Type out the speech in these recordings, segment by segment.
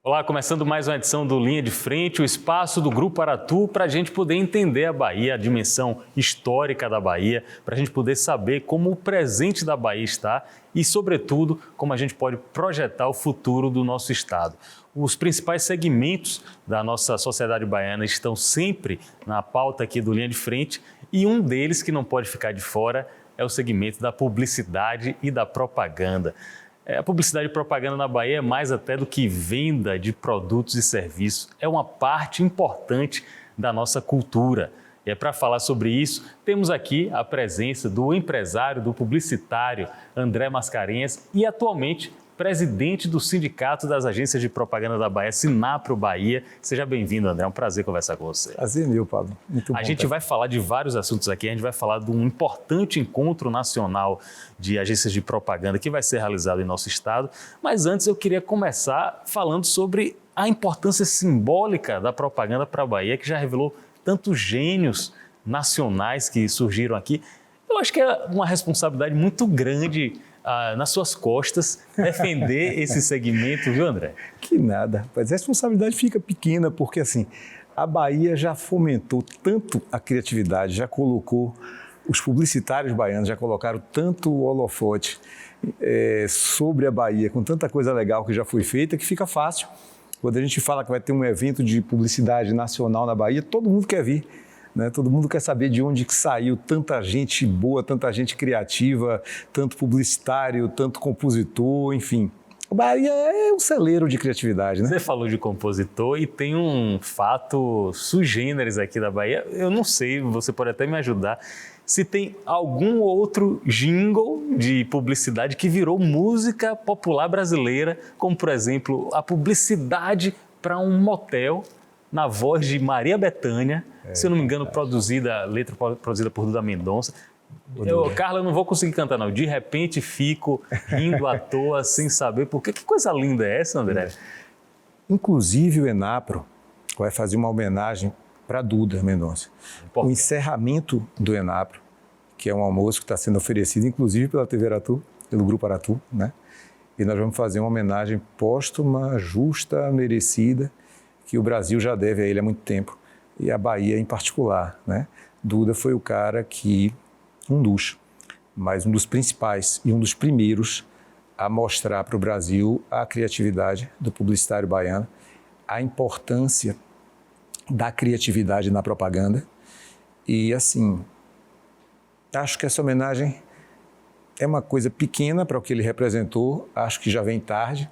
Olá, começando mais uma edição do Linha de Frente, o espaço do Grupo Aratu para a gente poder entender a Bahia, a dimensão histórica da Bahia, para a gente poder saber como o presente da Bahia está e, sobretudo, como a gente pode projetar o futuro do nosso estado. Os principais segmentos da nossa sociedade baiana estão sempre na pauta aqui do Linha de Frente e um deles que não pode ficar de fora é o segmento da publicidade e da propaganda. A publicidade e propaganda na Bahia é mais até do que venda de produtos e serviços. É uma parte importante da nossa cultura. E para falar sobre isso, temos aqui a presença do empresário, do publicitário André Mascarenhas e atualmente presidente do Sindicato das Agências de Propaganda da Bahia, Sinapro Bahia. Seja bem-vindo, André. É um prazer conversar com você. Prazer meu, Pablo. Muito bom. A gente vai falar de vários assuntos aqui. A gente vai falar de um importante encontro nacional de agências de propaganda que vai ser realizado em nosso estado. Mas antes eu queria começar falando sobre a importância simbólica da propaganda para a Bahia, que já revelou tantos gênios nacionais que surgiram aqui. Eu acho que é uma responsabilidade muito grande nas suas costas defender esse segmento, viu, André? Que nada, mas a responsabilidade fica pequena porque assim, a Bahia já fomentou tanto a criatividade, já colocou, os publicitários baianos já colocaram tanto o holofote sobre a Bahia, com tanta coisa legal que já foi feita, que fica fácil. Quando a gente fala que vai ter um evento de publicidade nacional na Bahia, todo mundo quer vir. Né? Todo mundo quer saber de onde que saiu tanta gente boa, tanta gente criativa, tanto publicitário, tanto compositor, enfim. A Bahia é um celeiro de criatividade, né? Você falou de compositor e tem um fato sui generis aqui da Bahia. Eu não sei, você pode até me ajudar. Se tem algum outro jingle de publicidade que virou música popular brasileira, como, por exemplo, a publicidade para um motel, na voz de Maria Bethânia, se eu não me engano, letra produzida por Duda Mendonça. Carla, eu não vou conseguir cantar, não. De repente fico rindo à toa, sem saber por quê. Que coisa linda é essa, André? Inclusive o Enapro vai fazer uma homenagem para Duda Mendonça. O encerramento do Enapro, que é um almoço que está sendo oferecido, inclusive pela TV Aratu, pelo Grupo Aratu, né? E nós vamos fazer uma homenagem póstuma, justa, merecida, que o Brasil já deve a ele há muito tempo, e a Bahia em particular, né? Duda foi o cara que, um dos principais e um dos primeiros a mostrar para o Brasil a criatividade do publicitário baiano, a importância da criatividade na propaganda. E assim, acho que essa homenagem é uma coisa pequena para o que ele representou, acho que já vem tarde,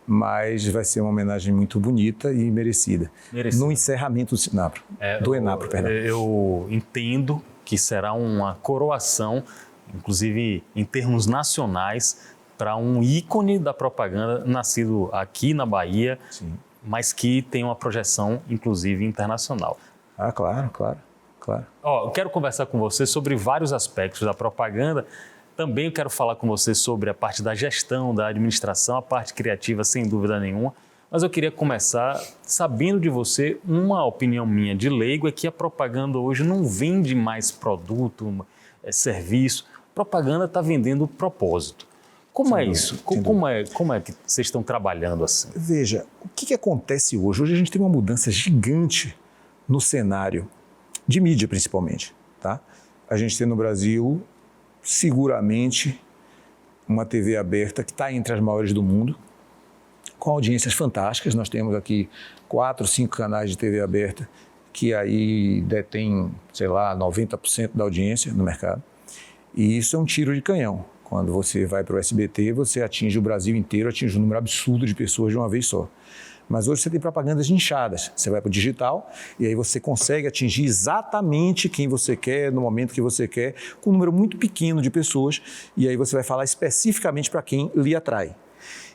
mas vai ser uma homenagem muito bonita e merecida. No encerramento do Sinapro, do Enapro, perdão. Eu entendo que será uma coroação, inclusive em termos nacionais, para um ícone da propaganda nascido aqui na Bahia, sim, mas que tem uma projeção, inclusive, internacional. Ah, claro. Eu quero conversar com você sobre vários aspectos da propaganda. Também eu quero falar com você sobre a parte da gestão, da administração, a parte criativa, sem dúvida nenhuma. Mas eu queria começar sabendo de você, uma opinião minha de leigo é que a propaganda hoje não vende mais produto, serviço. A propaganda está vendendo propósito. Como é isso? Como é que vocês estão trabalhando assim? Veja, o que acontece hoje? Hoje a gente tem uma mudança gigante no cenário de mídia, principalmente. Tá? A gente tem no Brasil seguramente uma TV aberta que está entre as maiores do mundo, com audiências fantásticas. Nós temos aqui 4, 5 canais de TV aberta que aí detêm, 90% da audiência no mercado. E isso é um tiro de canhão. Quando você vai para o SBT, você atinge o Brasil inteiro, atinge um número absurdo de pessoas de uma vez só. Mas hoje você tem propagandas nichadas. Você vai para o digital e aí você consegue atingir exatamente quem você quer, no momento que você quer, com um número muito pequeno de pessoas, e aí você vai falar especificamente para quem lhe atrai.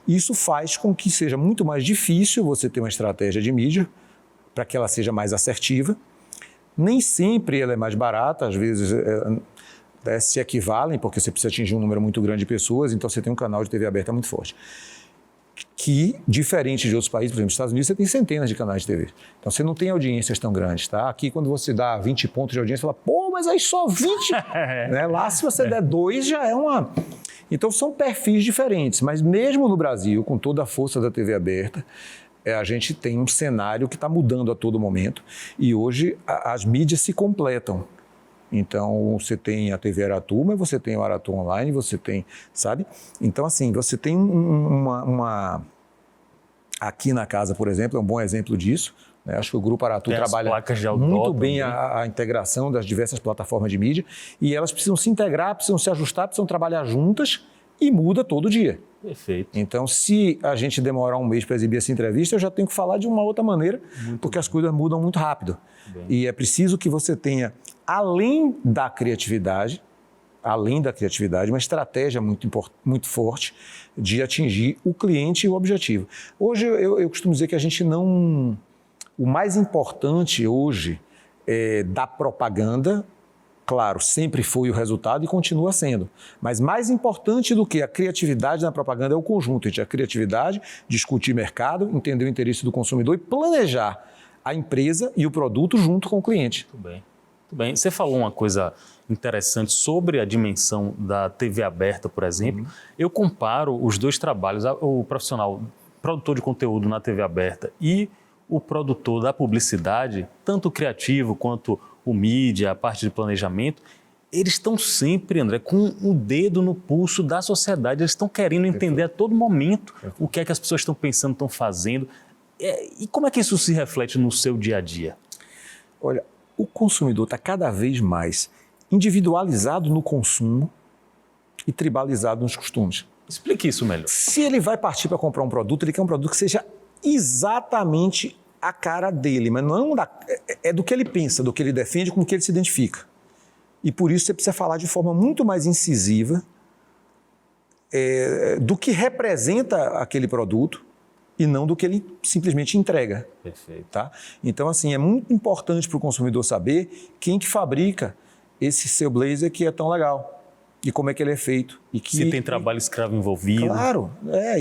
Isso faz com que seja muito mais difícil você ter uma estratégia de mídia para que ela seja mais assertiva. Nem sempre ela é mais barata, às vezes se equivalem, porque você precisa atingir um número muito grande de pessoas, então você tem um canal de TV aberta muito forte. Que, diferente de outros países, por exemplo, nos Estados Unidos, você tem centenas de canais de TV. Então, você não tem audiências tão grandes, tá? Aqui, quando você dá 20 pontos de audiência, você fala, pô, mas aí só 20? Né? Lá, se você der 2, já é uma... Então, são perfis diferentes, mas mesmo no Brasil, com toda a força da TV aberta, A gente tem um cenário que está mudando a todo momento e hoje as mídias se completam. Então, você tem a TV Aratu, mas você tem o Aratu Online, você tem, sabe? Então, assim, você tem Aqui na casa, por exemplo, é um bom exemplo disso. Né? Acho que o Grupo Aratu trabalha muito bem a integração das diversas plataformas de mídia e elas precisam se integrar, precisam se ajustar, precisam trabalhar juntas e muda todo dia. Perfeito. Então, se a gente demorar um mês para exibir essa entrevista, eu já tenho que falar de uma outra maneira, porque as coisas mudam muito rápido. E é preciso que você tenha, além da criatividade, uma estratégia muito forte de atingir o cliente e o objetivo. Hoje, eu costumo dizer que a gente não... O mais importante hoje da propaganda, claro, sempre foi o resultado e continua sendo. Mas mais importante do que a criatividade na propaganda é o conjunto entre a criatividade, discutir mercado, entender o interesse do consumidor e planejar a empresa e o produto junto com o cliente. Muito bem. Muito bem. Você falou uma coisa interessante sobre a dimensão da TV aberta, por exemplo. Eu comparo os dois trabalhos, o profissional produtor de conteúdo na TV aberta e o produtor da publicidade, tanto o criativo quanto o mídia, a parte de planejamento, eles estão sempre, André, com o dedo no pulso da sociedade. Eles estão querendo entender a todo momento o que é que as pessoas estão pensando, estão fazendo. E como é que isso se reflete no seu dia a dia? Olha, o consumidor está cada vez mais individualizado no consumo e tribalizado nos costumes. Explique isso melhor. Se ele vai partir para comprar um produto, ele quer um produto que seja exatamente a cara dele, mas não é do que ele pensa, do que ele defende, com o que ele se identifica. E por isso você precisa falar de forma muito mais incisiva do que representa aquele produto e não do que ele simplesmente entrega. Perfeito. Tá? Então, assim, é muito importante para o consumidor saber quem que fabrica esse seu blazer que é tão legal. E como é que ele é feito. Se tem trabalho escravo envolvido. Claro.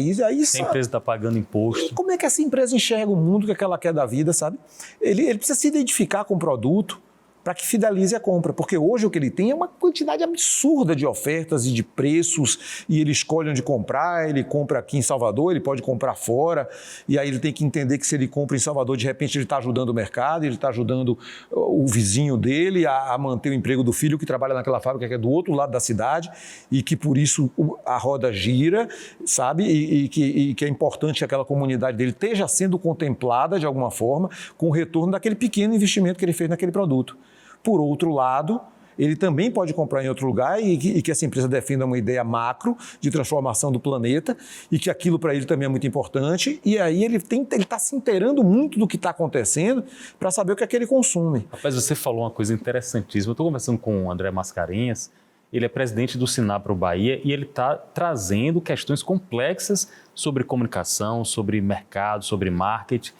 Se a empresa está pagando imposto. E como é que essa empresa enxerga o mundo que ela quer da vida, sabe? Ele precisa se identificar com o produto para que fidelize a compra. Porque hoje o que ele tem é uma quantidade absurda de ofertas e de preços e ele escolhe onde comprar, ele compra aqui em Salvador, ele pode comprar fora e aí ele tem que entender que se ele compra em Salvador, de repente ele está ajudando o mercado, ele está ajudando o vizinho dele a manter o emprego do filho que trabalha naquela fábrica que é do outro lado da cidade e que por isso a roda gira, sabe? E que é importante que aquela comunidade dele esteja sendo contemplada de alguma forma com o retorno daquele pequeno investimento que ele fez naquele produto. Por outro lado, ele também pode comprar em outro lugar e que essa empresa defenda uma ideia macro de transformação do planeta e que aquilo para ele também é muito importante. E aí ele está se inteirando muito do que está acontecendo para saber o que é que ele consome. Rapaz, você falou uma coisa interessantíssima. Eu estou conversando com o André Mascarenhas, ele é presidente do Sinapro Bahia e ele está trazendo questões complexas sobre comunicação, sobre mercado, sobre marketing.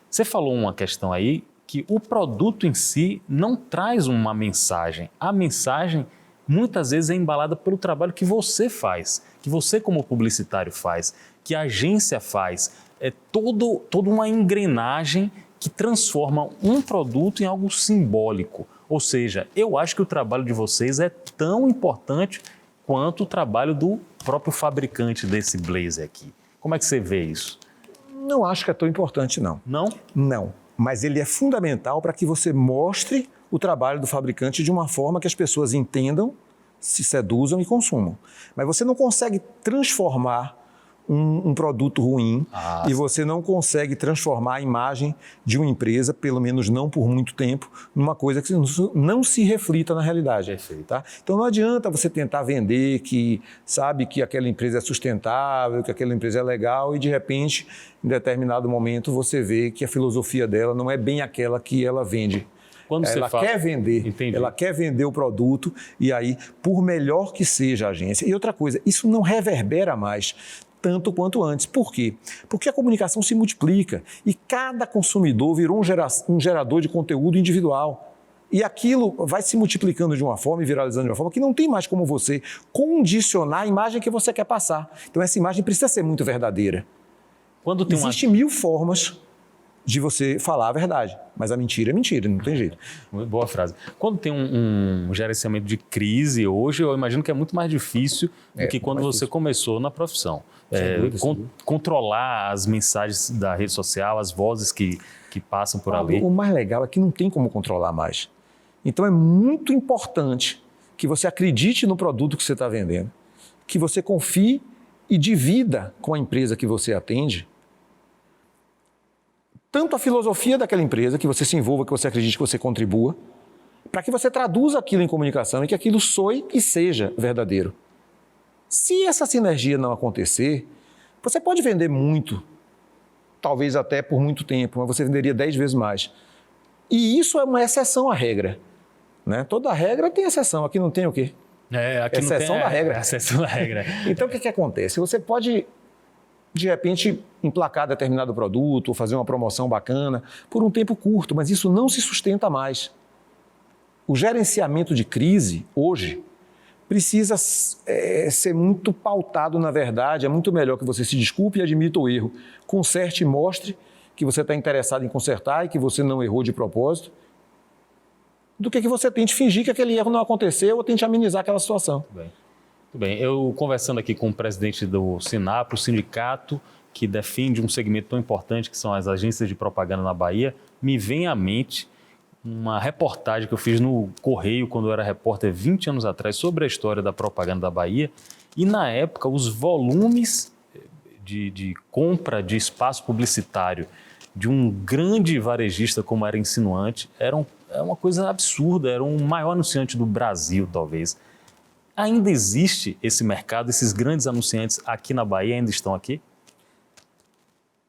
Você falou uma questão aí que o produto em si não traz uma mensagem. A mensagem, muitas vezes, é embalada pelo trabalho que você faz, que você como publicitário faz, que a agência faz. É toda uma engrenagem que transforma um produto em algo simbólico. Ou seja, eu acho que o trabalho de vocês é tão importante quanto o trabalho do próprio fabricante desse blazer aqui. Como é que você vê isso? Não acho que é tão importante, não. Não? Não. Mas ele é fundamental para que você mostre o trabalho do fabricante de uma forma que as pessoas entendam, se seduzam e consumam. Mas você não consegue transformar um produto ruim e você não consegue transformar a imagem de uma empresa, pelo menos não por muito tempo, numa coisa que não se reflita na realidade. Tá? Então não adianta você tentar vender que sabe que aquela empresa é sustentável, que aquela empresa é legal e de repente, em determinado momento, você vê que a filosofia dela não é bem aquela que ela vende. Ela quer vender, ela quer vender o produto e aí, por melhor que seja a agência. E outra coisa, isso não reverbera mais tanto quanto antes. Por quê? Porque a comunicação se multiplica e cada consumidor virou um gerador de conteúdo individual. E aquilo vai se multiplicando de uma forma e viralizando de uma forma que não tem mais como você condicionar a imagem que você quer passar. Então essa imagem precisa ser muito verdadeira. Existem mil formas de você falar a verdade. Mas a mentira é mentira, não tem jeito. Muito boa frase. Quando tem um gerenciamento de crise hoje, eu imagino que é muito mais difícil do que quando você começou na profissão. Controlar as mensagens da rede social, as vozes que passam por ali. O mais legal é que não tem como controlar mais. Então é muito importante que você acredite no produto que você está vendendo, que você confie e divida com a empresa que você atende tanto a filosofia daquela empresa, que você se envolva, que você acredite, que você contribua, para que você traduza aquilo em comunicação e que aquilo soe e seja verdadeiro. Se essa sinergia não acontecer, você pode vender muito, talvez até por muito tempo, mas você venderia 10 vezes mais. E isso é uma exceção à regra. Né? Toda regra tem exceção, aqui não tem o quê? Aqui exceção não tem, da regra. Exceção da regra. Então o que acontece? Você pode, de repente, emplacar determinado produto ou fazer uma promoção bacana por um tempo curto, mas isso não se sustenta mais. O gerenciamento de crise, hoje, precisa ser muito pautado na verdade. É muito melhor que você se desculpe e admita o erro. Conserte e mostre que você está interessado em consertar e que você não errou de propósito, do que você tente fingir que aquele erro não aconteceu ou tente amenizar aquela situação. Muito bem. Eu conversando aqui com o presidente do Sinapro, o sindicato que defende um segmento tão importante que são as agências de propaganda na Bahia, me vem à mente uma reportagem que eu fiz no Correio quando eu era repórter 20 anos atrás sobre a história da propaganda da Bahia, e na época os volumes de compra de espaço publicitário de um grande varejista como era Insinuante é uma coisa absurda, era o maior anunciante do Brasil, talvez. Ainda existe esse mercado, esses grandes anunciantes aqui na Bahia ainda estão aqui?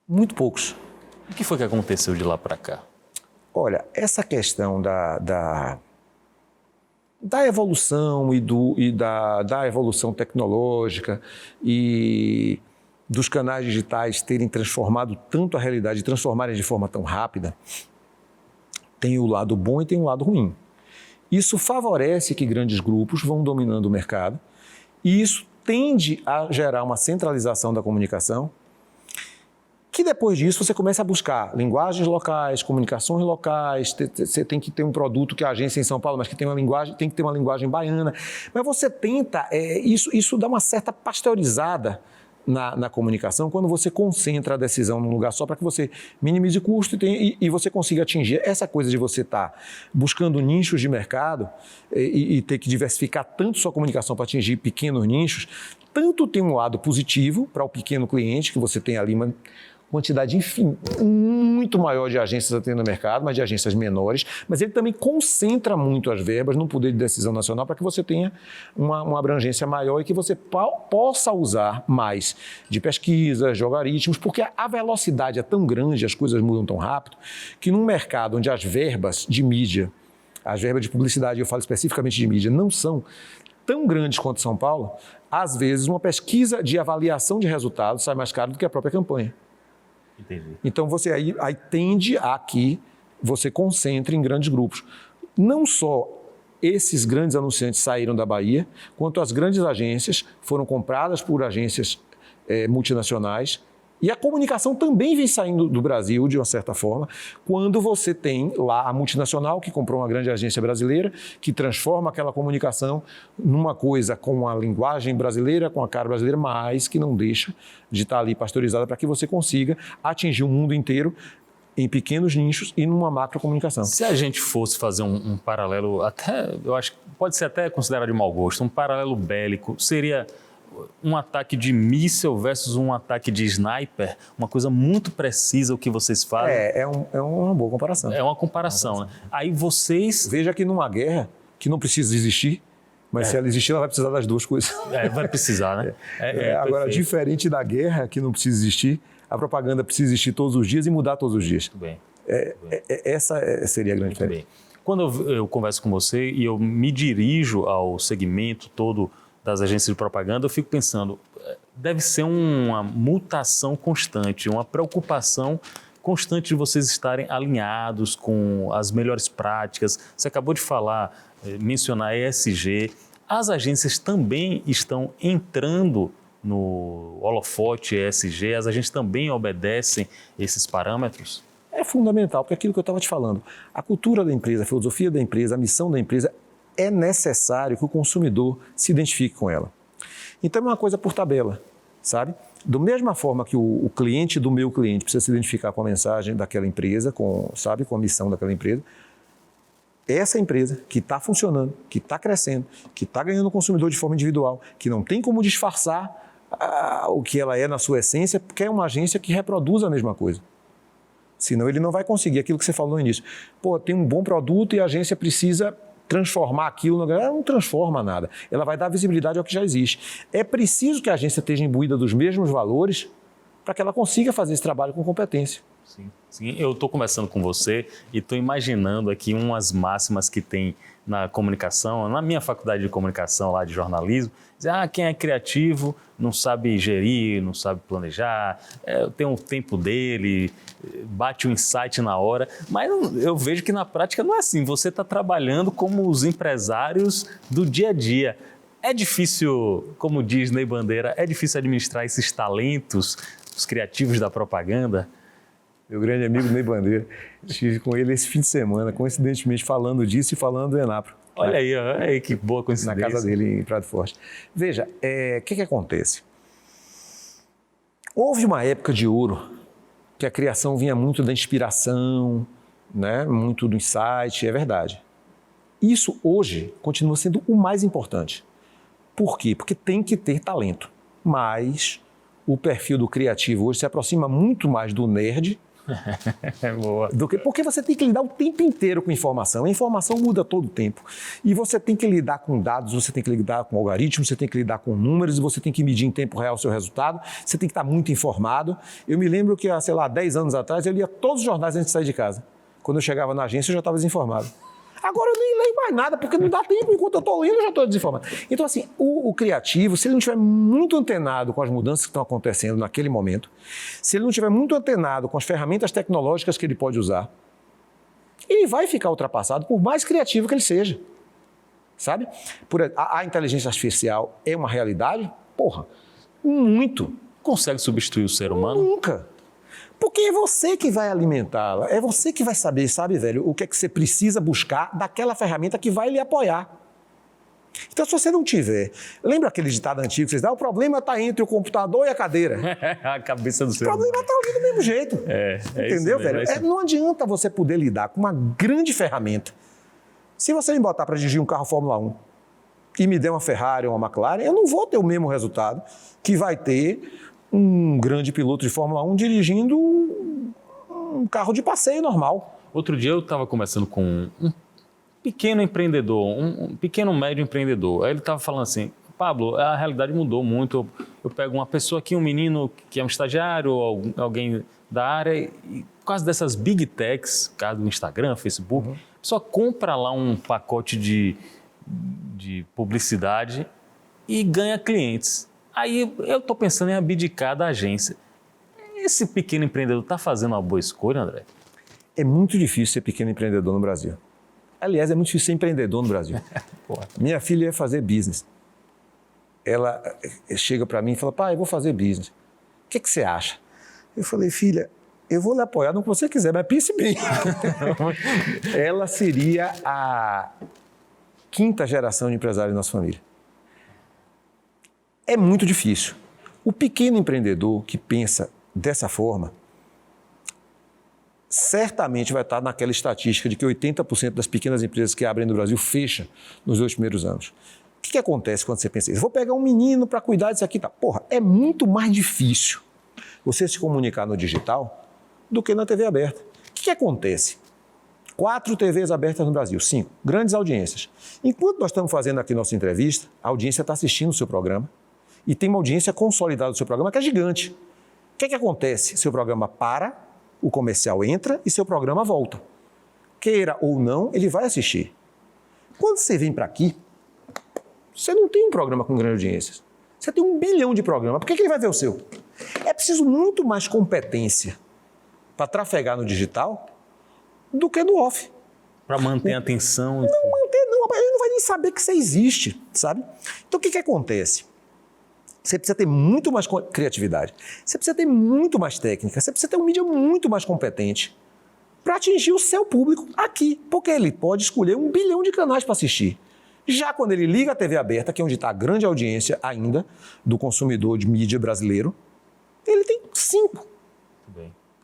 Muito poucos. O que foi que aconteceu de lá para cá? Olha, essa questão da evolução e da evolução tecnológica e dos canais digitais terem transformado tanto a realidade e transformarem de forma tão rápida, tem o lado bom e tem o lado ruim. Isso favorece que grandes grupos vão dominando o mercado e isso tende a gerar uma centralização da comunicação, que depois disso você começa a buscar linguagens locais, comunicações locais, você tem que ter um produto que é a agência em São Paulo, mas que tem que ter uma linguagem baiana. Mas você tenta, isso dá uma certa pasteurizada na comunicação quando você concentra a decisão num lugar só para que você minimize o custo e você consiga atingir essa coisa de você estar buscando nichos de mercado e ter que diversificar tanto sua comunicação para atingir pequenos nichos. Tanto tem um lado positivo para o pequeno cliente, que você tem ali uma quantidade muito maior de agências atendendo no mercado, mas de agências menores, mas ele também concentra muito as verbas no poder de decisão nacional para que você tenha uma abrangência maior e que você possa usar mais de pesquisa, de algoritmos, porque a velocidade é tão grande, as coisas mudam tão rápido, que num mercado onde as verbas de mídia, as verbas de publicidade, eu falo especificamente de mídia, não são tão grandes quanto São Paulo, às vezes uma pesquisa de avaliação de resultados sai mais caro do que a própria campanha. Entendi. Então você aí tende a que você concentre em grandes grupos. Não só esses grandes anunciantes saíram da Bahia, quanto as grandes agências foram compradas por agências multinacionais. E a comunicação também vem saindo do Brasil, de uma certa forma, quando você tem lá a multinacional que comprou uma grande agência brasileira, que transforma aquela comunicação numa coisa com a linguagem brasileira, com a cara brasileira, mas que não deixa de estar ali pasteurizada para que você consiga atingir o mundo inteiro em pequenos nichos e numa macrocomunicação. Se a gente fosse fazer um paralelo, até eu acho que pode ser até considerado de mau gosto, um paralelo bélico, seria um ataque de míssil versus um ataque de sniper, uma coisa muito precisa o que vocês fazem. É uma boa comparação. É uma comparação, né? Aí vocês... Veja que numa guerra, que não precisa existir, mas se ela existir, ela vai precisar das duas coisas. Vai precisar, né? Agora, diferente da guerra, que não precisa existir, a propaganda precisa existir todos os dias e mudar todos os dias. Muito bem. Essa seria a grande diferença. Quando eu converso com você e eu me dirijo ao segmento todo das agências de propaganda, eu fico pensando, deve ser uma mutação constante, uma preocupação constante de vocês estarem alinhados com as melhores práticas. Você acabou de mencionar ESG. As agências também estão entrando no holofote ESG, as agências também obedecem esses parâmetros? É fundamental, porque aquilo que eu estava te falando, a cultura da empresa, a filosofia da empresa, a missão da empresa, é necessário que o consumidor se identifique com ela. Então é uma coisa por tabela, sabe? Da mesma forma que o cliente do meu cliente precisa se identificar com a mensagem daquela empresa, com a missão daquela empresa, essa empresa que está funcionando, que está crescendo, que está ganhando o consumidor de forma individual, que não tem como disfarçar o que ela é na sua essência, porque é uma agência que reproduz a mesma coisa. Senão ele não vai conseguir aquilo que você falou no início. Pô, tem um bom produto e a agência precisa transformar aquilo, ela não transforma nada. Ela vai dar visibilidade ao que já existe. É preciso que a agência esteja imbuída dos mesmos valores para que ela consiga fazer esse trabalho com competência. Sim. Eu estou conversando com você e estou imaginando aqui umas máximas que tem na comunicação, na minha faculdade de comunicação lá de jornalismo, dizer, quem é criativo não sabe gerir, não sabe planejar, tem um tempo dele, bate o insight na hora, mas eu vejo que na prática não é assim, você está trabalhando como os empresários do dia a dia. É difícil, como diz Ney Bandeira, é difícil administrar esses talentos, os criativos da propaganda? Meu grande amigo Ney Bandeira, estive com ele esse fim de semana, coincidentemente falando disso e falando do Enapro. Olha aí que boa coincidência. Na casa dele em Prado Forte. Veja, o que acontece? Houve uma época de ouro que a criação vinha muito da inspiração, né? Muito do insight, é verdade. Isso hoje continua sendo o mais importante. Por quê? Porque tem que ter talento. Mas o perfil do criativo hoje se aproxima muito mais do nerd Boa. Porque você tem que lidar o tempo inteiro com informação. A informação muda todo o tempo. E você tem que lidar com dados, você tem que lidar com algoritmos, você tem que lidar com números, e você tem que medir em tempo real o seu resultado, você tem que estar muito informado. Eu me lembro que, 10 anos atrás, eu lia todos os jornais antes de sair de casa. Quando eu chegava na agência, eu já estava desinformado. Agora eu nem leio mais nada, porque não dá tempo, enquanto eu estou lendo, eu já estou desinformado. Então, assim, o criativo, se ele não estiver muito antenado com as mudanças que estão acontecendo naquele momento, se ele não estiver muito antenado com as ferramentas tecnológicas que ele pode usar, ele vai ficar ultrapassado, por mais criativo que ele seja. Sabe? A inteligência artificial é uma realidade? Porra, muito. Consegue substituir o ser humano? Nunca. Porque é você que vai alimentá-la, é você que vai saber, sabe, velho, o que é que você precisa buscar daquela ferramenta que vai lhe apoiar. Então, se você não tiver... Lembra aquele ditado antigo que vocês dão? O problema está entre o computador e a cadeira. A cabeça do ser humano. O problema está ali do mesmo jeito. Entendeu, velho? Não adianta você poder lidar com uma grande ferramenta. Se você me botar para dirigir um carro Fórmula 1 e me der uma Ferrari ou uma McLaren, eu não vou ter o mesmo resultado que vai ter um grande piloto de Fórmula 1 dirigindo um carro de passeio normal. Outro dia eu estava conversando com um pequeno empreendedor, um pequeno médio empreendedor. Aí ele estava falando assim, Pablo, a realidade mudou muito. Eu pego uma pessoa aqui, um menino que é um estagiário, ou alguém da área, e quase dessas big techs, caso do Instagram, Facebook, a pessoa compra lá um pacote de publicidade e ganha clientes. Aí eu estou pensando em abdicar da agência. Esse pequeno empreendedor está fazendo uma boa escolha, André? É muito difícil ser pequeno empreendedor no Brasil. Aliás, é muito difícil ser empreendedor no Brasil. Minha filha ia fazer business. Ela chega para mim e fala, pai, eu vou fazer business. O que você acha? Eu falei, filha, eu vou lhe apoiar no que você quiser, mas pense bem. Ela seria a 5ª geração de empresário da nossa família. É muito difícil. O pequeno empreendedor que pensa dessa forma, certamente vai estar naquela estatística de que 80% das pequenas empresas que abrem no Brasil fecham nos 2 primeiros anos. O que acontece quando você pensa isso? Vou pegar um menino para cuidar disso aqui. Tá. Porra, é muito mais difícil você se comunicar no digital do que na TV aberta. O que acontece? 4 TVs abertas no Brasil, 5, grandes audiências. Enquanto nós estamos fazendo aqui nossa entrevista, a audiência está assistindo o seu programa e tem uma audiência consolidada do seu programa que é gigante. O que acontece? Seu programa para, o comercial entra e seu programa volta. Queira ou não, ele vai assistir. Quando você vem para aqui, você não tem um programa com grandes audiências. Você tem 1 bilhão de programas. Por que ele vai ver o seu? É preciso muito mais competência para trafegar no digital do que no off. Para manter a atenção. Não manter, não. Ele não vai nem saber que você existe, sabe? Então, o que acontece? Você precisa ter muito mais criatividade. Você precisa ter muito mais técnica. Você precisa ter um mídia muito mais competente para atingir o seu público aqui, porque ele pode escolher 1 bilhão de canais para assistir. Já quando ele liga a TV aberta, que é onde está a grande audiência ainda do consumidor de mídia brasileiro, ele tem 5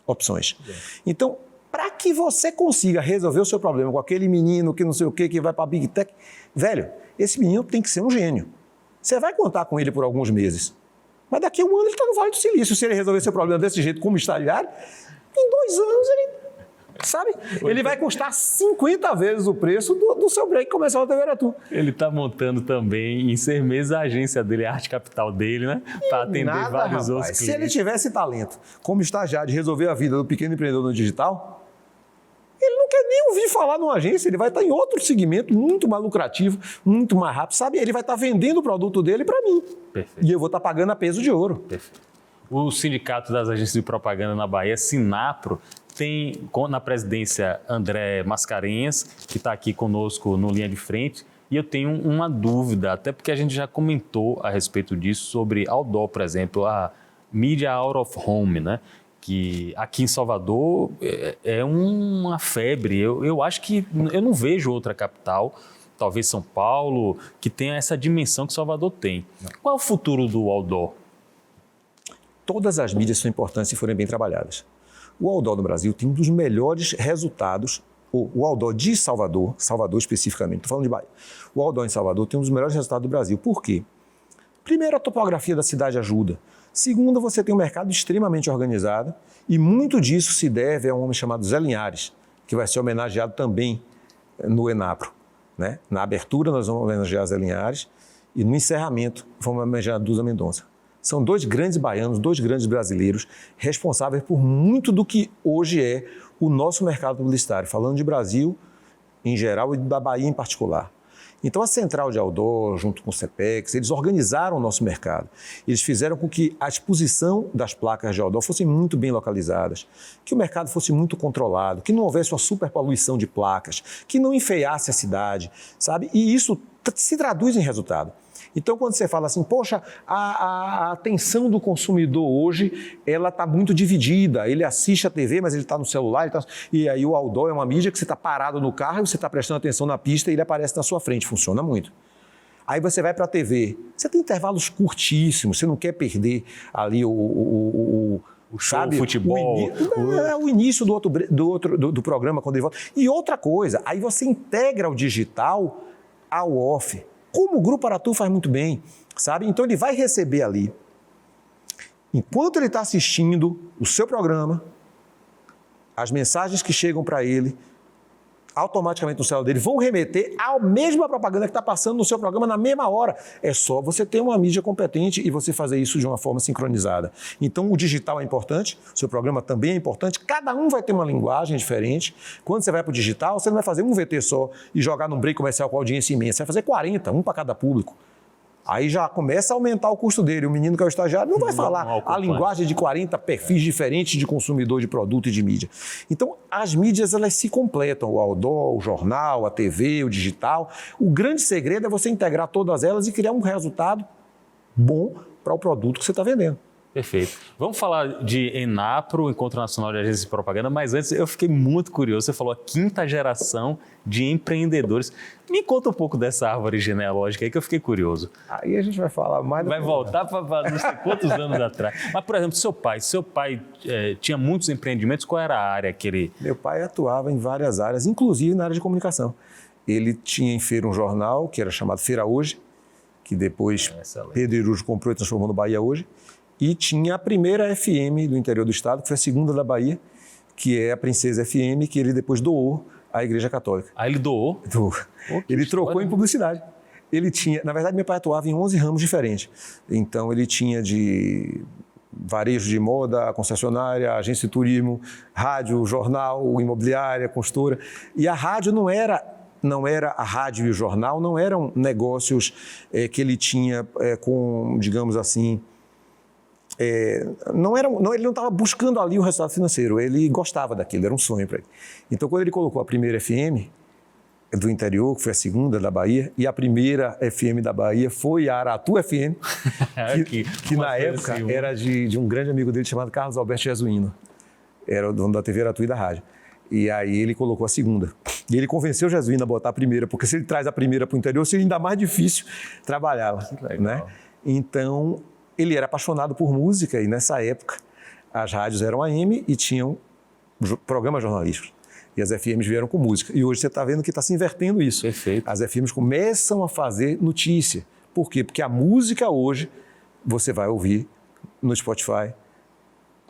opções. Então, para que você consiga resolver o seu problema com aquele menino que não sei o quê, que vai para a Big Tech, velho, esse menino tem que ser um gênio. Você vai contar com ele por alguns meses, mas daqui a um ano ele está no Vale do Silício. Se ele resolver seu problema desse jeito como estagiário, em 2 anos ele... Sabe? Ele vai custar 50 vezes o preço do seu break comercial da TV Aratu. Ele está montando também, em 6 meses, a agência dele, a arte capital dele, né? Para atender vários outros clientes. Se ele tivesse talento como estagiário de resolver a vida do pequeno empreendedor no digital, ele não quer nem ouvir falar numa agência, ele vai estar em outro segmento muito mais lucrativo, muito mais rápido, sabe? Ele vai estar vendendo o produto dele para mim. Perfeito. E eu vou estar pagando a peso de ouro. Perfeito. O Sindicato das Agências de Propaganda na Bahia, Sinapro, tem na presidência André Mascarenhas, que está aqui conosco no Linha de Frente, e eu tenho uma dúvida, até porque a gente já comentou a respeito disso, sobre outdoor, por exemplo, a mídia out of home, né? Que aqui em Salvador é uma febre. Eu acho que eu não vejo outra capital, talvez São Paulo, que tenha essa dimensão que Salvador tem. Qual é o futuro do outdoor? Todas as mídias são importantes se forem bem trabalhadas. O outdoor no Brasil tem um dos melhores resultados, o outdoor de Salvador especificamente, estou falando de Bahia, o outdoor em Salvador tem um dos melhores resultados do Brasil. Por quê? Primeiro, a topografia da cidade ajuda. Segundo, você tem um mercado extremamente organizado e muito disso se deve a um homem chamado Zé Linhares, que vai ser homenageado também no Enapro, né? Na abertura nós vamos homenagear Zé Linhares e no encerramento vamos homenagear Dusa Mendonça. São 2 grandes baianos, 2 grandes brasileiros, responsáveis por muito do que hoje é o nosso mercado publicitário, falando de Brasil em geral e da Bahia em particular. Então a Central de Outdoor, junto com o CEPEX, eles organizaram o nosso mercado. Eles fizeram com que a exposição das placas de outdoor fossem muito bem localizadas, que o mercado fosse muito controlado, que não houvesse uma superpoluição de placas, que não enfeiasse a cidade, sabe? E isso se traduz em resultado. Então, quando você fala assim, poxa, a atenção do consumidor hoje, ela está muito dividida. Ele assiste a TV, mas ele está no celular. E aí o outdoor é uma mídia que você está parado no carro e você está prestando atenção na pista e ele aparece na sua frente. Funciona muito. Aí você vai para a TV. Você tem intervalos curtíssimos, você não quer perder ali o show, sabe, futebol. O início do programa, quando ele volta. E outra coisa, aí você integra o digital ao off. Como o Grupo Aratu faz muito bem, sabe? Então ele vai receber ali, enquanto ele está assistindo o seu programa, as mensagens que chegam para ele, automaticamente no celular dele, vão remeter à mesma propaganda que está passando no seu programa na mesma hora. É só você ter uma mídia competente e você fazer isso de uma forma sincronizada. Então o digital é importante, o seu programa também é importante, cada um vai ter uma linguagem diferente. Quando você vai para o digital, você não vai fazer um VT só e jogar num break comercial com audiência imensa, você vai fazer 40, um para cada público. Aí já começa a aumentar o custo dele. O menino que é o estagiário não vai falar a linguagem de 40 perfis diferentes de consumidor de produto e de mídia. Então, as mídias, elas se completam. O outdoor, o jornal, a TV, o digital. O grande segredo é você integrar todas elas e criar um resultado bom para o produto que você está vendendo. Perfeito. Vamos falar de Enapro, Encontro Nacional de Agências de Propaganda, mas antes eu fiquei muito curioso. Você falou a 5ª geração de empreendedores. Me conta um pouco dessa árvore genealógica aí que eu fiquei curioso. Aí a gente vai falar mais... Vai voltar para não sei quantos anos atrás. Mas, por exemplo, seu pai tinha muitos empreendimentos, qual era a área que ele... Meu pai atuava em várias áreas, inclusive na área de comunicação. Ele tinha em feira um jornal que era chamado Feira Hoje, que depois Pedro Irujo comprou e transformou no Bahia Hoje. E tinha a primeira FM do interior do estado, que foi a segunda da Bahia, que é a Princesa FM, que ele depois doou à Igreja Católica. Ah, ele doou? Doou. Ele trocou em publicidade. Ele tinha, na verdade, meu pai atuava em 11 ramos diferentes. Então, ele tinha de varejo de moda, concessionária, agência de turismo, rádio, jornal, imobiliária, consultora. E a rádio não era a rádio e o jornal, não eram negócios que ele tinha com, digamos assim... ele não estava buscando ali o resultado financeiro, ele gostava daquilo, era um sonho para ele. Então, quando ele colocou a primeira FM do interior, que foi a segunda da Bahia, e a primeira FM da Bahia foi a Aratu FM, que na época era de um grande amigo dele chamado Carlos Alberto Jesuíno, era o dono da TV Aratu e da rádio. E aí ele colocou a segunda. E ele convenceu o Jesuíno a botar a primeira, porque se ele traz a primeira para o interior, seria ainda mais difícil trabalhá-la. Né? Então, ele era apaixonado por música e nessa época as rádios eram AM e tinham programas jornalísticos. E as FMs vieram com música. E hoje você está vendo que está se invertendo isso. Perfeito. As FMs começam a fazer notícia. Por quê? Porque a música hoje você vai ouvir no Spotify.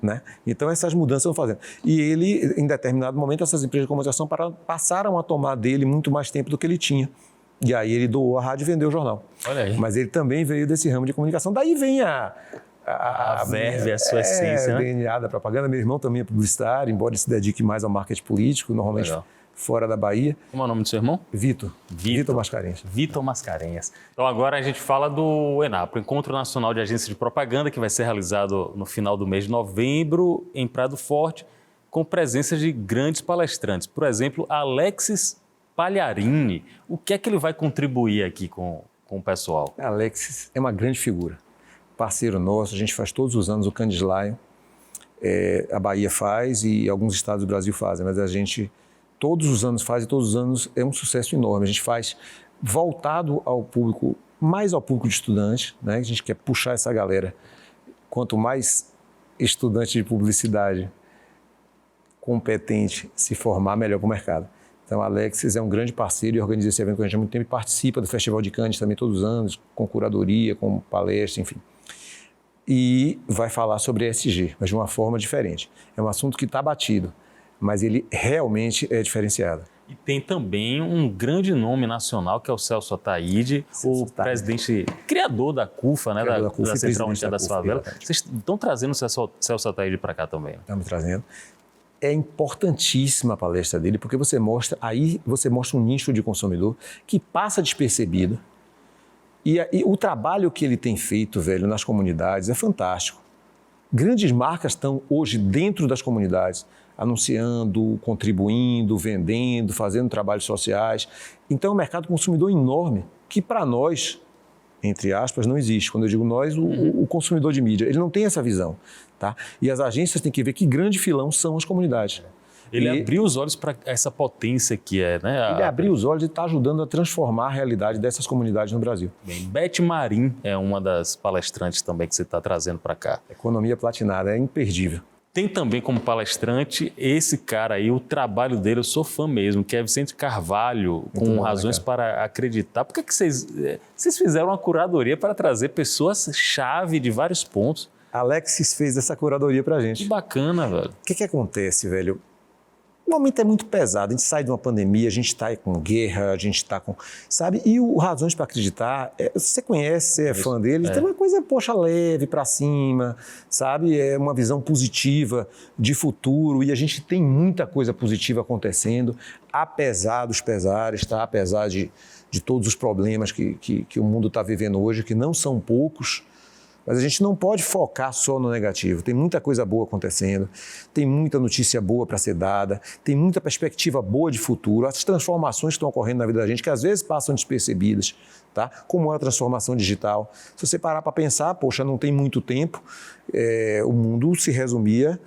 Né? Então essas mudanças estão fazendo. E ele, em determinado momento, essas empresas de comunicação passaram a tomar dele muito mais tempo do que ele tinha. E aí ele doou a rádio e vendeu o jornal. Olha aí. Mas ele também veio desse ramo de comunicação. Daí vem a verve, a sua essência, né? DNA da propaganda. Meu irmão também é publicitário, embora ele se dedique mais ao marketing político, normalmente fora da Bahia. Como é o nome do seu irmão? Vitor Mascarenhas. Vitor Mascarenhas. Então agora a gente fala do ENAPRO, Encontro Nacional de Agências de Propaganda, que vai ser realizado no final do mês de novembro em Prado Forte, com presença de grandes palestrantes. Por exemplo, Alexis Pagliarini. O que é que ele vai contribuir aqui com o pessoal? Alexis é uma grande figura. Parceiro nosso, a gente faz todos os anos o Candice Lion, a Bahia faz e alguns estados do Brasil fazem, mas a gente todos os anos faz e todos os anos é um sucesso enorme. A gente faz voltado ao público, mais ao público de estudantes, né? A gente quer puxar essa galera. Quanto mais estudante de publicidade competente se formar, melhor para o mercado. Então, a Alexis é um grande parceiro e organiza esse evento com a gente há muito tempo e participa do Festival de Cannes também todos os anos, com curadoria, com palestra, enfim. E vai falar sobre ESG, mas de uma forma diferente. É um assunto que está batido, mas ele realmente é diferenciado. E tem também um grande nome nacional, que é o Celso Ataíde, presidente, criador da CUFA, né, da Central Unida das Favelas. Vocês estão trazendo o Celso Ataíde para cá também? Estamos trazendo. É importantíssima a palestra dele, porque você mostra um nicho de consumidor que passa despercebido. E o trabalho que ele tem feito, velho, nas comunidades é fantástico. Grandes marcas estão hoje dentro das comunidades, anunciando, contribuindo, vendendo, fazendo trabalhos sociais. Então é um mercado consumidor enorme, que para nós, entre aspas, não existe. Quando eu digo nós, o consumidor de mídia, ele não tem essa visão. Tá? E as agências têm que ver que grande filão são as comunidades. Ele abriu os olhos para essa potência que é, né? Ele abriu os olhos e está ajudando a transformar a realidade dessas comunidades no Brasil. Bem, Beth Marim é uma das palestrantes também que você está trazendo para cá. Economia platinada, é imperdível. Tem também como palestrante esse cara aí, o trabalho dele, eu sou fã mesmo, que é Vicente Carvalho, com Razões para Acreditar. Por que vocês fizeram uma curadoria para trazer pessoas-chave de vários pontos? Alexis fez essa curadoria pra gente. Que bacana, velho. O que acontece, velho? O momento é muito pesado, a gente sai de uma pandemia, a gente está com guerra, a gente está com... Sabe? E o Razões para Acreditar, você conhece, você é fã dele, tem uma coisa, poxa, leve para cima, sabe? É uma visão positiva de futuro e a gente tem muita coisa positiva acontecendo, apesar dos pesares, tá? Apesar de todos os problemas que o mundo está vivendo hoje, que não são poucos. Mas a gente não pode focar só no negativo. Tem muita coisa boa acontecendo, tem muita notícia boa para ser dada, tem muita perspectiva boa de futuro, as transformações que estão ocorrendo na vida da gente, que às vezes passam despercebidas, tá? Como é a transformação digital. Se você parar para pensar, poxa, não tem muito tempo, o mundo se resumia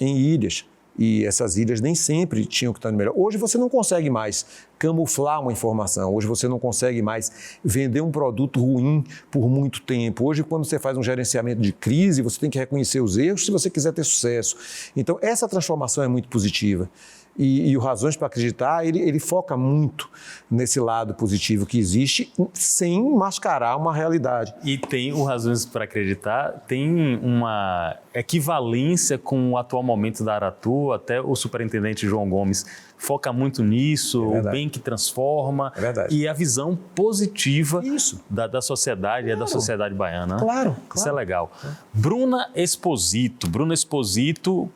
em ilhas. E essas ilhas nem sempre tinham que estar no melhor. Hoje você não consegue mais camuflar uma informação, hoje você não consegue mais vender um produto ruim por muito tempo. Hoje, quando você faz um gerenciamento de crise, você tem que reconhecer os erros se você quiser ter sucesso. Então, essa transformação é muito positiva. E o Razões para Acreditar, ele foca muito nesse lado positivo que existe, sem mascarar uma realidade. E tem o Razões para Acreditar, tem uma equivalência com o atual momento da Aratu, até o superintendente João Gomes foca muito nisso, o bem que transforma e a visão positiva da sociedade, da sociedade baiana. Né? Claro. Isso é legal. Bruna Exposito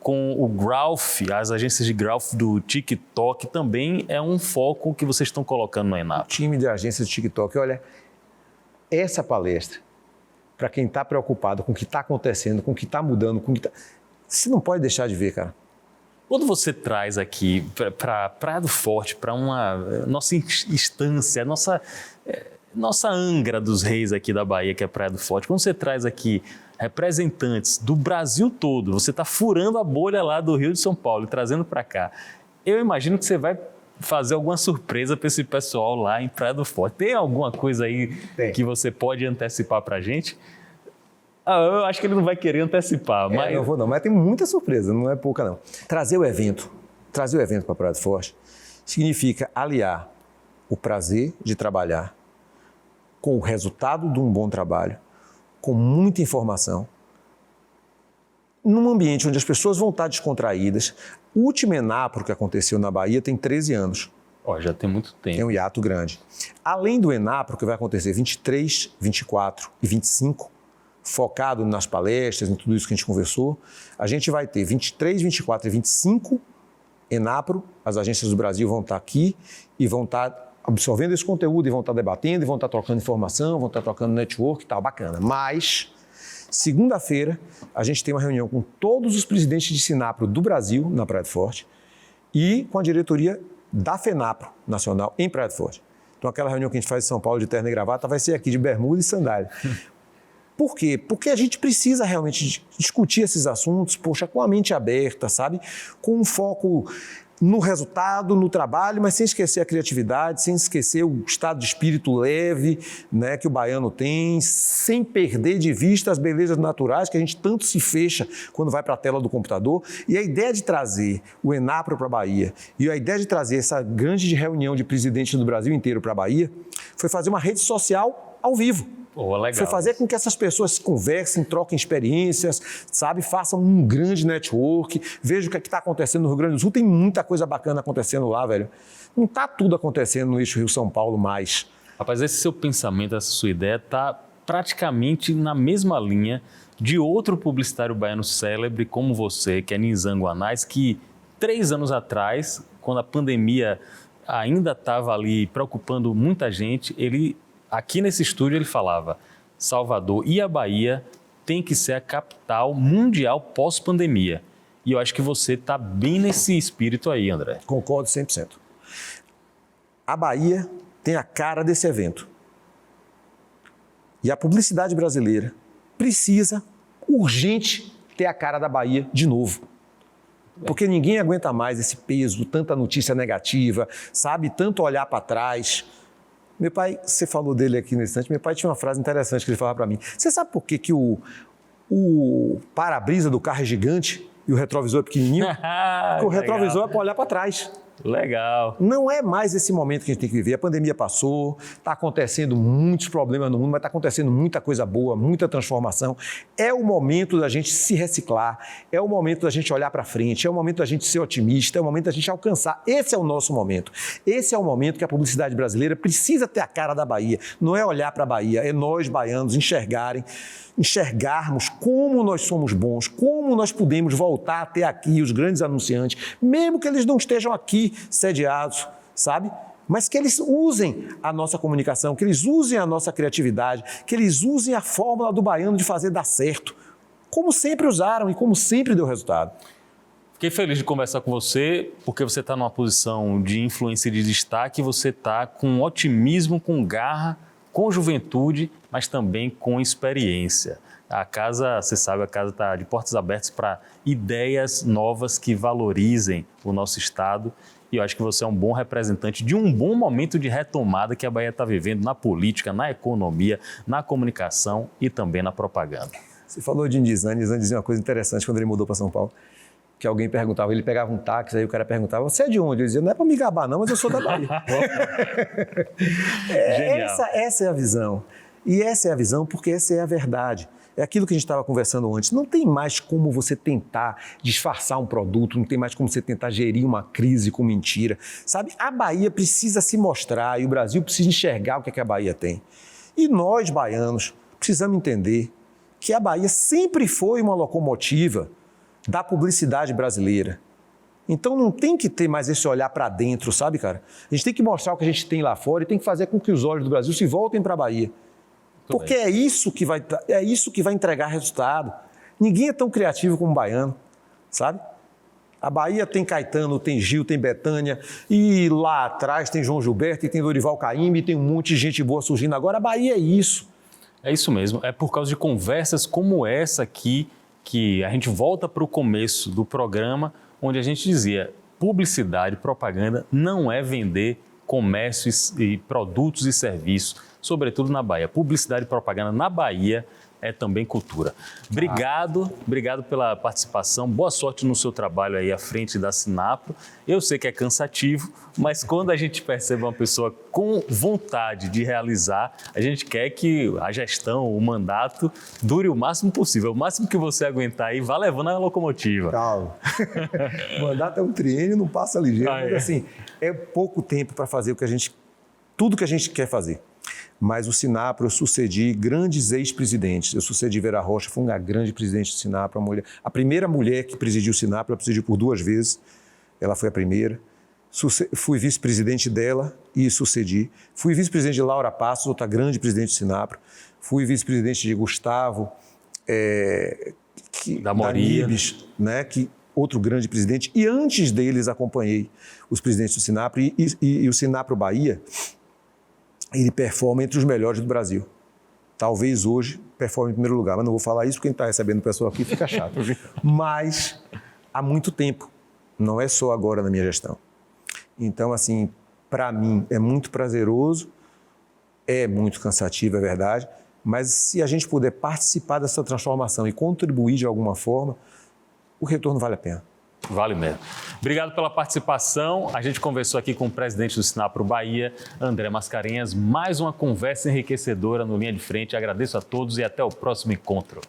com o Growth, as agências de Growth do TikTok, também é um foco que vocês estão colocando no ENAPRO. O time de agências do TikTok, olha, essa palestra, para quem está preocupado com o que está acontecendo, com o que está mudando, você não pode deixar de ver, cara. Quando você traz aqui para Prado Forte, para uma nossa instância, nossa Angra dos Reis aqui da Bahia, que é Prado Forte, quando você traz aqui representantes do Brasil todo, você está furando a bolha lá do Rio de São Paulo e trazendo para cá, eu imagino que você vai fazer alguma surpresa para esse pessoal lá em Praia do Forte. Tem alguma coisa aí que você pode antecipar para a gente? Eu acho que ele não vai querer antecipar. Mas... Não vou não, mas tem muita surpresa, não é pouca não. Trazer o evento para Praia do Forte significa aliar o prazer de trabalhar com o resultado de um bom trabalho, com muita informação, num ambiente onde as pessoas vão estar descontraídas. O último Enapro que aconteceu na Bahia tem 13 anos. Já tem muito tempo. É um hiato grande. Além do Enapro, que vai acontecer 23, 24 e 25, focado nas palestras, em tudo isso que a gente conversou, a gente vai ter 23, 24 e 25 Enapro, as agências do Brasil vão estar aqui e vão estar absorvendo esse conteúdo e vão estar debatendo e vão estar trocando informação, vão estar trocando network e tal, bacana. Mas, segunda-feira, a gente tem uma reunião com todos os presidentes de Sinapro do Brasil, na Praia do Forte, e com a diretoria da FENAPRO Nacional, em Praia do Forte. Então, aquela reunião que a gente faz em São Paulo de terno e gravata vai ser aqui de bermuda e sandália. Por quê? Porque a gente precisa realmente discutir esses assuntos, com a mente aberta, sabe? Com um foco no resultado, no trabalho, mas sem esquecer a criatividade, sem esquecer o estado de espírito leve, né, que o baiano tem, sem perder de vista as belezas naturais que a gente tanto se fecha quando vai para a tela do computador. E a ideia de trazer o Enapro para a Bahia e a ideia de trazer essa grande reunião de presidentes do Brasil inteiro para a Bahia foi fazer uma rede social ao vivo. Legal. Foi fazer com que essas pessoas conversem, troquem experiências, sabe? Façam um grande network, vejam o que está acontecendo no Rio Grande do Sul. Tem muita coisa bacana acontecendo lá, velho. Não está tudo acontecendo no eixo Rio-São Paulo mais. Rapaz, esse seu pensamento, essa sua ideia está praticamente na mesma linha de outro publicitário baiano célebre como você, que é Nizam Guanais, que 3 anos atrás, quando a pandemia ainda estava ali preocupando muita gente, aqui nesse estúdio ele falava: Salvador e a Bahia tem que ser a capital mundial pós-pandemia. E eu acho que você está bem nesse espírito aí, André. Concordo 100%. A Bahia tem a cara desse evento. E a publicidade brasileira precisa, urgente, ter a cara da Bahia de novo. Porque ninguém aguenta mais esse peso, tanta notícia negativa, sabe? Tanto olhar para trás. Meu pai, você falou dele aqui no instante, meu pai tinha uma frase interessante que ele falava para mim. Você sabe por que o para-brisa do carro é gigante e o retrovisor é pequenininho? Porque o retrovisor é para olhar para trás. Legal. Não é mais esse momento que a gente tem que viver. A pandemia passou, está acontecendo muitos problemas no mundo, mas está acontecendo muita coisa boa, muita transformação. É o momento da gente se reciclar, é o momento da gente olhar para frente, é o momento da gente ser otimista, é o momento da gente alcançar. Esse é o nosso momento. Esse é o momento que a publicidade brasileira precisa ter a cara da Bahia. Não é olhar para a Bahia, é nós, baianos, enxergarmos como nós somos bons, como nós podemos voltar a ter aqui os grandes anunciantes, mesmo que eles não estejam aqui sediados, sabe? Mas que eles usem a nossa comunicação, que eles usem a nossa criatividade, que eles usem a fórmula do baiano de fazer dar certo, como sempre usaram e como sempre deu resultado. Fiquei feliz de conversar com você, porque você está numa posição de influência e de destaque, você está com otimismo, com garra, com juventude, mas também com experiência. A casa, você sabe, a casa está de portas abertas para ideias novas que valorizem o nosso estado. E eu acho que você é um bom representante de um bom momento de retomada que a Bahia está vivendo na política, na economia, na comunicação e também na propaganda. Você falou de Nizam dizia uma coisa interessante quando ele mudou para São Paulo, que alguém perguntava, ele pegava um táxi, aí o cara perguntava: você é de onde? Ele dizia: não é para me gabar não, mas eu sou da Bahia. Essa é a visão. E essa é a visão porque essa é a verdade. É aquilo que a gente estava conversando antes. Não tem mais como você tentar disfarçar um produto, não tem mais como você tentar gerir uma crise com mentira. Sabe, a Bahia precisa se mostrar e o Brasil precisa enxergar o que é que a Bahia tem. E nós, baianos, precisamos entender que a Bahia sempre foi uma locomotiva da publicidade brasileira. Então não tem que ter mais esse olhar para dentro, sabe, cara? A gente tem que mostrar o que a gente tem lá fora e tem que fazer com que os olhos do Brasil se voltem para a Bahia. Porque é isso que vai entregar resultado. Ninguém é tão criativo como o baiano, sabe? A Bahia tem Caetano, tem Gil, tem Bethânia, e lá atrás tem João Gilberto, e tem Dorival Caymmi, e tem um monte de gente boa surgindo. Agora a Bahia é isso. É isso mesmo. É por causa de conversas como essa aqui que a gente volta para o começo do programa, onde a gente dizia: publicidade, propaganda não é vender comércio e produtos e serviços, sobretudo na Bahia. Publicidade e propaganda na Bahia é também cultura. Obrigado pela participação. Boa sorte no seu trabalho aí à frente da Sinapro. Eu sei que é cansativo, mas quando a gente percebe uma pessoa com vontade de realizar, a gente quer que a gestão, o mandato, dure o máximo possível. O máximo que você aguentar aí, vá levando a locomotiva. Calma. O mandato é um triênio, não passa ligeiro. Mas assim, é pouco tempo para fazer tudo que a gente quer fazer. Mas o Sinapro, eu sucedi grandes ex-presidentes. Eu sucedi Vera Rocha, foi uma grande presidente do Sinapro, a primeira mulher que presidiu o Sinapro, ela presidiu por 2 vezes, ela foi a primeira. Fui vice-presidente dela e sucedi. Fui vice-presidente de Laura Passos, outra grande presidente do Sinapro. Fui vice-presidente de Gustavo, da Moria, né, outro grande presidente. E antes deles acompanhei os presidentes do Sinapro e o Sinapro Bahia, ele performa entre os melhores do Brasil. Talvez hoje performe em primeiro lugar, mas não vou falar isso porque quem está recebendo o pessoal aqui fica chato. Mas há muito tempo, não é só agora na minha gestão. Então, assim, para mim é muito prazeroso, é muito cansativo, é verdade, mas se a gente puder participar dessa transformação e contribuir de alguma forma, o retorno vale a pena. Vale mesmo. Obrigado pela participação. A gente conversou aqui com o presidente do Sinapro Bahia, André Mascarenhas. Mais uma conversa enriquecedora no Linha de Frente. Agradeço a todos e até o próximo encontro.